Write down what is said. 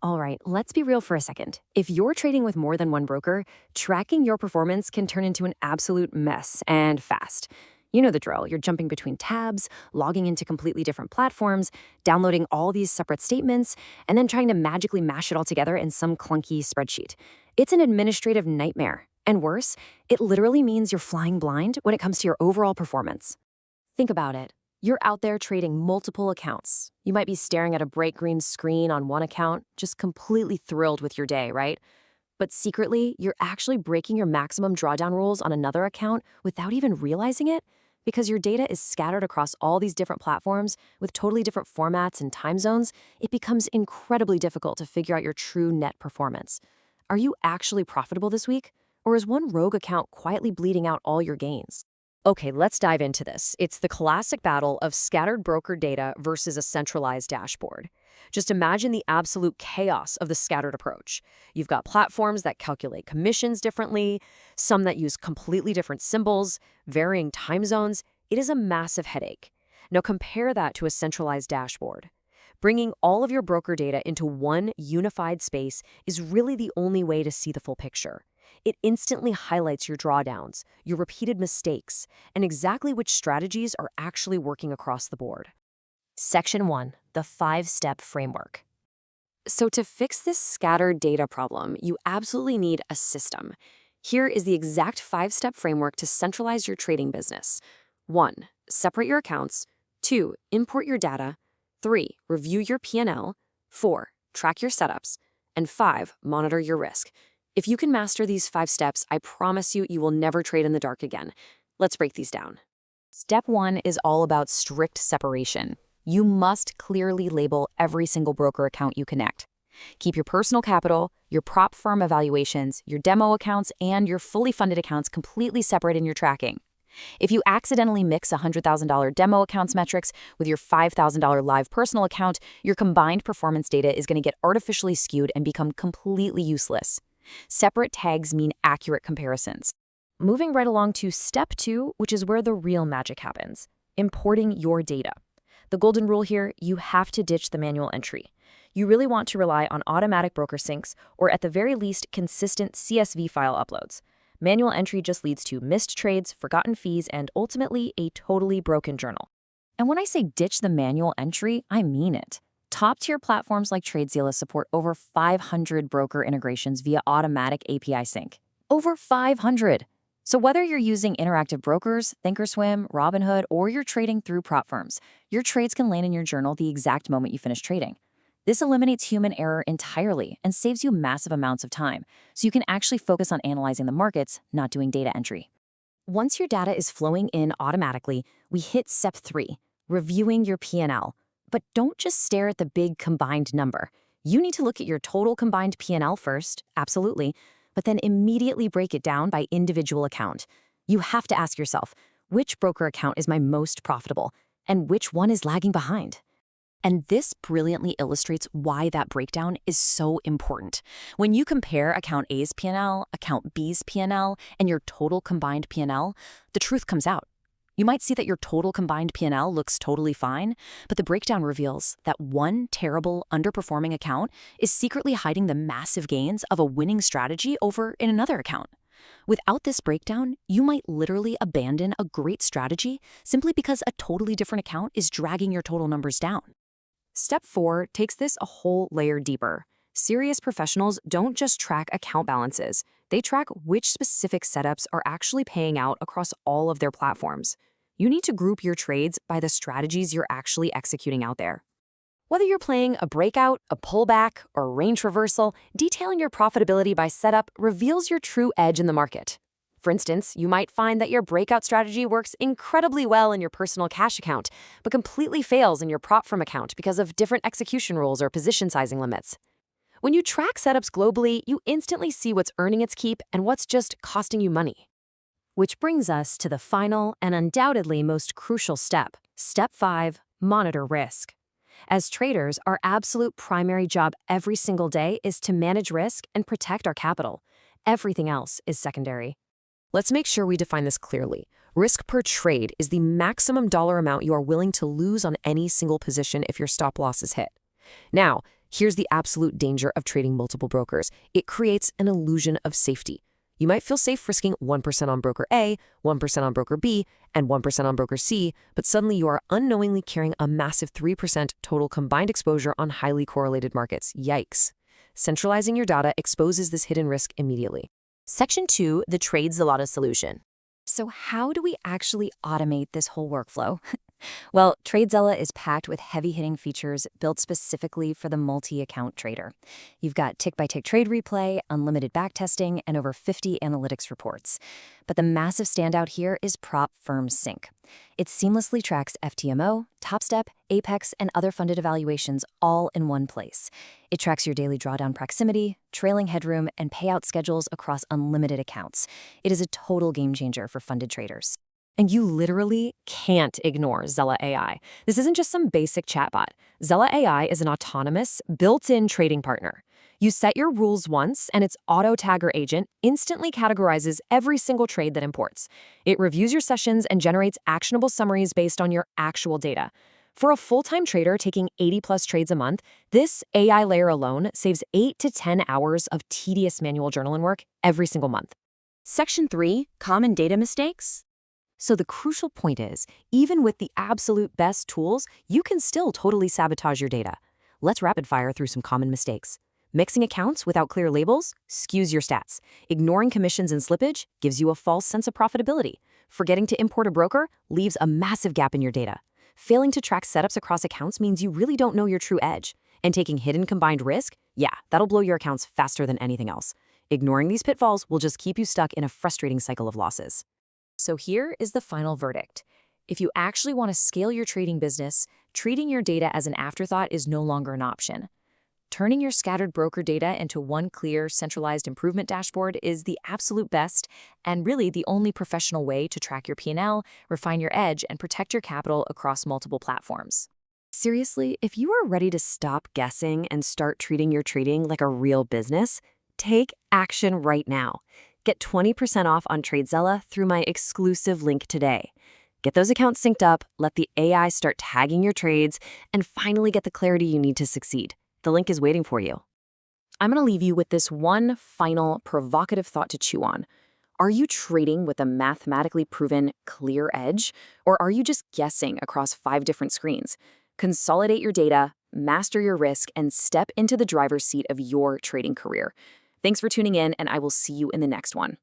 All right, let's be real for a second. If you're trading with more than one broker, tracking your performance can turn into an absolute mess and fast. You know the drill. You're jumping between tabs, logging into completely different platforms, downloading all these separate statements, and then trying to magically mash it all together in some clunky spreadsheet. It's an administrative nightmare. And worse, it literally means you're flying blind when it comes to your overall performance. Think about it. You're out there trading multiple accounts. You might be staring at a bright green screen on one account, just completely thrilled with your day, right? But secretly, you're actually breaking your maximum drawdown rules on another account without even realizing it, because your data is scattered across all these different platforms with totally different formats and time zones. It becomes incredibly difficult to figure out your true net performance. Are you actually profitable this week? Or is one rogue account quietly bleeding out all your gains? Okay, let's dive into this. It's the classic battle of scattered broker data versus a centralized dashboard. Just imagine the absolute chaos of the scattered approach. You've got platforms that calculate commissions differently, some that use completely different symbols, varying time zones. It is a massive headache. Now compare that to a centralized dashboard. Bringing all of your broker data into one unified space is really the only way to see the full picture. It instantly highlights your drawdowns, your repeated mistakes, and exactly which strategies are actually working across the board. Section 1. The 5-step framework. So to fix this scattered data problem, you absolutely need a system. Here is the exact 5-step framework to centralize your trading business. 1. Separate your accounts. 2. Import your data. 3. Review your P&L. 4. Track your setups. And 5. Monitor your risk. If you can master these 5 steps, I promise you, you will never trade in the dark again. Let's break these down. Step 1 is all about strict separation. You must clearly label every single broker account you connect. Keep your personal capital, your prop firm evaluations, your demo accounts, and your fully funded accounts completely separate in your tracking. If you accidentally mix $100,000 demo accounts metrics with your $5,000 live personal account, your combined performance data is going to get artificially skewed and become completely useless. Separate tags mean accurate comparisons. Moving right along to step 2, which is where the real magic happens, importing your data. The golden rule here, you have to ditch the manual entry. You really want to rely on automatic broker syncs, or at the very least, consistent CSV file uploads. Manual entry just leads to missed trades, forgotten fees, and ultimately a totally broken journal. And when I say ditch the manual entry, I mean it. Top-tier platforms like TradeZella support over 500 broker integrations via automatic API sync. Over 500! So whether you're using interactive brokers, thinkorswim, Robinhood, or you're trading through prop firms, your trades can land in your journal the exact moment you finish trading. This eliminates human error entirely and saves you massive amounts of time, so you can actually focus on analyzing the markets, not doing data entry. Once your data is flowing in automatically, we hit step 3, reviewing your P&L. But don't just stare at the big combined number. You need to look at your total combined P&L first, absolutely, but then immediately break it down by individual account. You have to ask yourself, which broker account is my most profitable, and which one is lagging behind? And this brilliantly illustrates why that breakdown is so important. When you compare account A's P&L, account B's P&L, and your total combined P&L, the truth comes out. You might see that your total combined P&L looks totally fine, but the breakdown reveals that one terrible, underperforming account is secretly hiding the massive gains of a winning strategy over in another account. Without this breakdown, you might literally abandon a great strategy simply because a totally different account is dragging your total numbers down. Step 4 takes this a whole layer deeper. Serious professionals don't just track account balances. They track which specific setups are actually paying out across all of their platforms. You need to group your trades by the strategies you're actually executing out there. Whether you're playing a breakout, a pullback, or a range reversal, detailing your profitability by setup reveals your true edge in the market. For instance, you might find that your breakout strategy works incredibly well in your personal cash account, but completely fails in your prop firm account because of different execution rules or position sizing limits. When you track setups globally, you instantly see what's earning its keep and what's just costing you money. Which brings us to the final and undoubtedly most crucial step, step 5, monitor risk. As traders, our absolute primary job every single day is to manage risk and protect our capital. Everything else is secondary. Let's make sure we define this clearly. Risk per trade is the maximum dollar amount you are willing to lose on any single position if your stop loss is hit. Now, Here's the absolute danger of trading multiple brokers. It creates an illusion of safety. You might feel safe risking 1% on broker A, 1% on broker B, and 1% on broker C, but suddenly you are unknowingly carrying a massive 3% total combined exposure on highly correlated markets. Yikes. Centralizing your data exposes this hidden risk immediately. Section 2, the TradeZella solution. So how do we actually automate this whole workflow? Well, TradeZella is packed with heavy-hitting features built specifically for the multi-account trader. You've got tick-by-tick trade replay, unlimited backtesting, and over 50 analytics reports. But the massive standout here is Prop Firm Sync. It seamlessly tracks FTMO, TopStep, Apex, and other funded evaluations all in one place. It tracks your daily drawdown proximity, trailing headroom, and payout schedules across unlimited accounts. It is a total game changer for funded traders. And you literally can't ignore Zella AI. This isn't just some basic chatbot. Zella AI is an autonomous, built-in trading partner. You set your rules once, and its auto-tagger agent instantly categorizes every single trade that imports. It reviews your sessions and generates actionable summaries based on your actual data. For a full-time trader taking 80-plus trades a month, this AI layer alone saves 8 to 10 hours of tedious manual journaling work every single month. Section 3, common data mistakes. So the crucial point is, even with the absolute best tools, you can still totally sabotage your data. Let's rapid fire through some common mistakes. Mixing accounts without clear labels skews your stats. Ignoring commissions and slippage gives you a false sense of profitability. Forgetting to import a broker leaves a massive gap in your data. Failing to track setups across accounts means you really don't know your true edge. And taking hidden combined risk, that'll blow your accounts faster than anything else. Ignoring these pitfalls will just keep you stuck in a frustrating cycle of losses. So here is the final verdict. If you actually want to scale your trading business, treating your data as an afterthought is no longer an option. Turning your scattered broker data into one clear, centralized improvement dashboard is the absolute best and really the only professional way to track your P&L, refine your edge, and protect your capital across multiple platforms. Seriously, if you are ready to stop guessing and start treating your trading like a real business, take action right now. Get 20% off on TradeZella through my exclusive link today. Get those accounts synced up, let the AI start tagging your trades, and finally get the clarity you need to succeed. The link is waiting for you. I'm going to leave you with this one final provocative thought to chew on. Are you trading with a mathematically proven clear edge, or are you just guessing across 5 different screens? Consolidate your data, master your risk, and step into the driver's seat of your trading career. Thanks for tuning in, and I will see you in the next one.